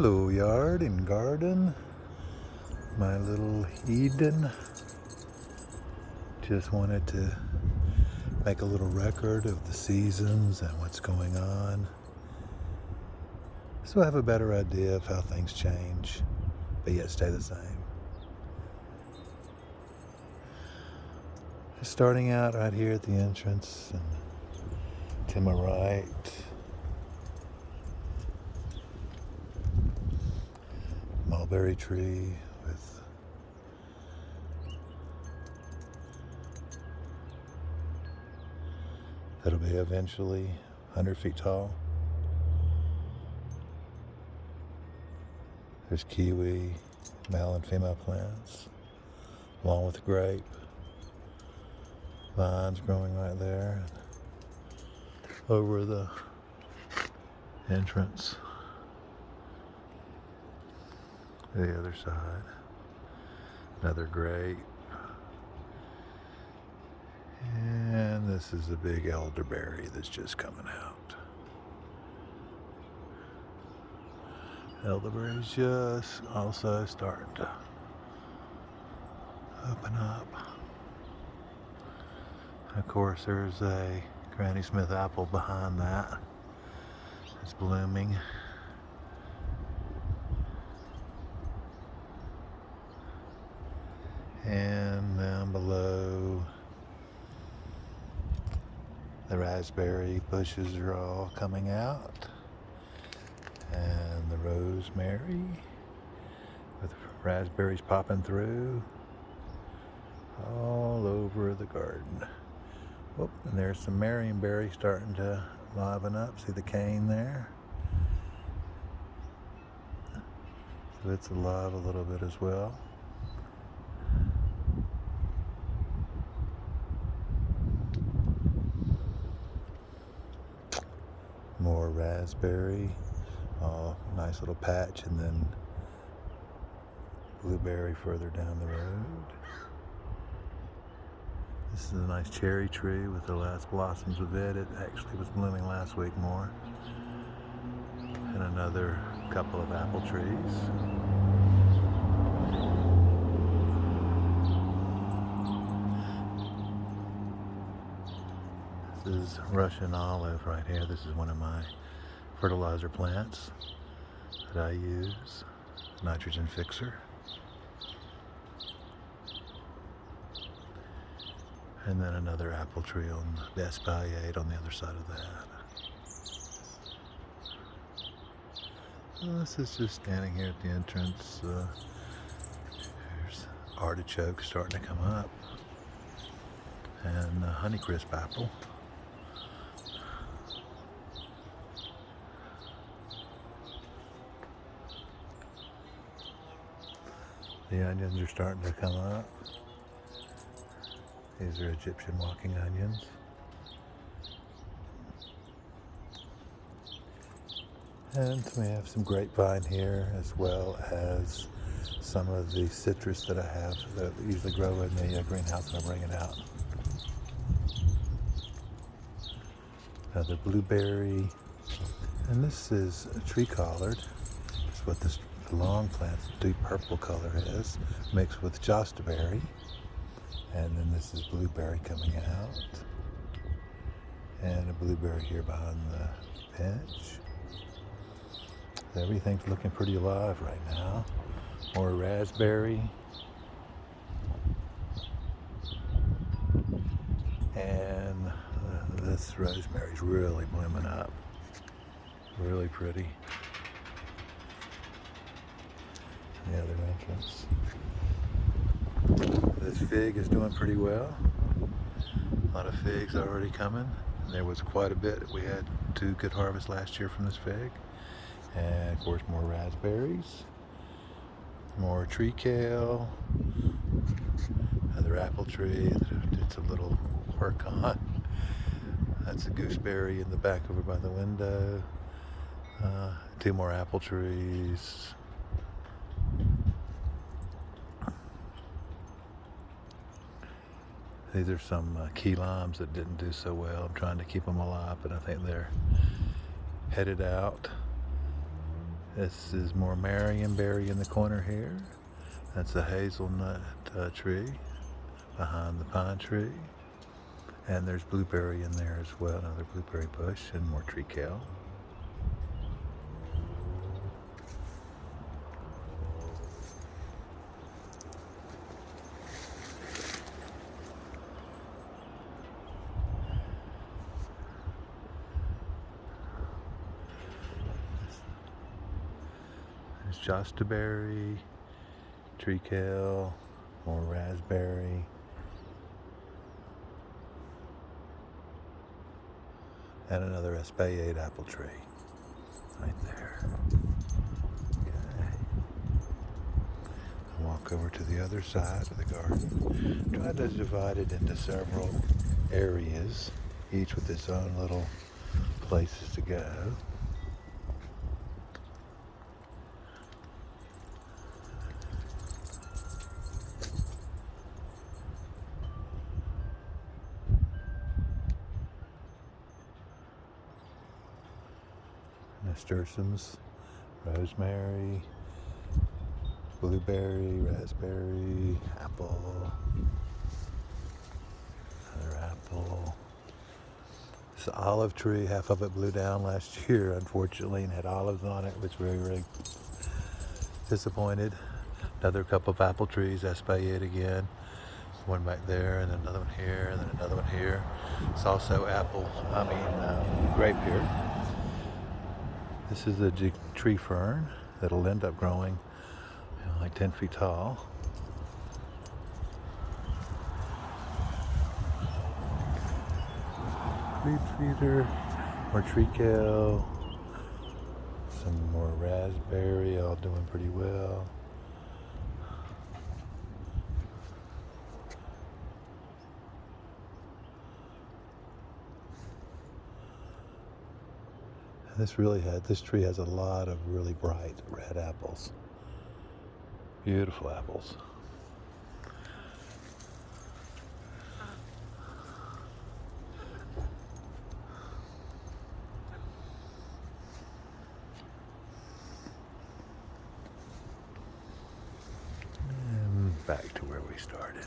Hello, yard and garden, my little Eden. Just wanted to make a little record of the seasons and what's going on, so I have a better idea of how things change, but yet stay the same. Just starting out right here at the entrance, and to my right, mulberry tree with that'll be eventually 100 feet tall. There's kiwi, male and female plants, along with grape. Vines growing right there over the entrance. The other side, another grape. And this is a big elderberry that's just coming out. Elderberry's just also starting to open up. And of course, there's a Granny Smith apple behind that. It's blooming. And down below, the raspberry bushes are all coming out, and the rosemary with raspberries popping through all over the garden. Oh, and there's some marionberry starting to liven up. See the cane there? So it's alive a little bit as well. More raspberry, nice little patch, and then blueberry further down the road. This is a nice cherry tree with the last blossoms of it. It actually was blooming last week more. And another couple of apple trees. This is Russian olive right here. This is one of my fertilizer plants that I use, nitrogen fixer. And then another apple tree on the espalier on the other side of that. This is just standing here at the entrance. There's artichoke starting to come up, and Honeycrisp apple. The onions are starting to come up. These are Egyptian walking onions. And we have some grapevine here, as well as some of the citrus that I have that usually grow in the greenhouse, and I'm bringing out. Another blueberry. And this is a tree collard. It's what this long plant's deep purple color is, mixed with Jostaberrry. And then this is blueberry coming out. And a blueberry here behind the bench. Everything's looking pretty alive right now. More raspberry. And this rosemary's really blooming up. Really pretty. The other entrance. This fig is doing pretty well. A lot of figs already coming. There was quite a bit. We had 2 good harvests last year from this fig. And of course, more raspberries. More tree kale. Another apple tree that I did some little work on. That's a gooseberry in the back over by the window. 2 more apple trees. These are some key limes that didn't do so well. I'm trying to keep them alive, but I think they're headed out. This is more Marionberry in the corner here. That's a hazelnut tree behind the pine tree. And there's blueberry in there as well, another blueberry bush, and more tree kale. There's Jostaberry, tree kale, more raspberry. And another espalier apple tree right there. Okay. I'll walk over to the other side of the garden. Try to divide it into several areas, each with its own little places to go. Nasturtiums, rosemary, blueberry, raspberry, apple, another apple. This olive tree, half of it blew down last year, unfortunately, and had olives on it, which was very disappointed. Another couple of apple trees, espaliered again. One back there, and then another one here, and then another one here. It's also grape here. This is a tree fern that'll end up growing like 10 feet tall. Weed feeder, more tree kale, some more raspberry, all doing pretty well. This tree has a lot of really bright red apples. Beautiful apples. And back to where we started.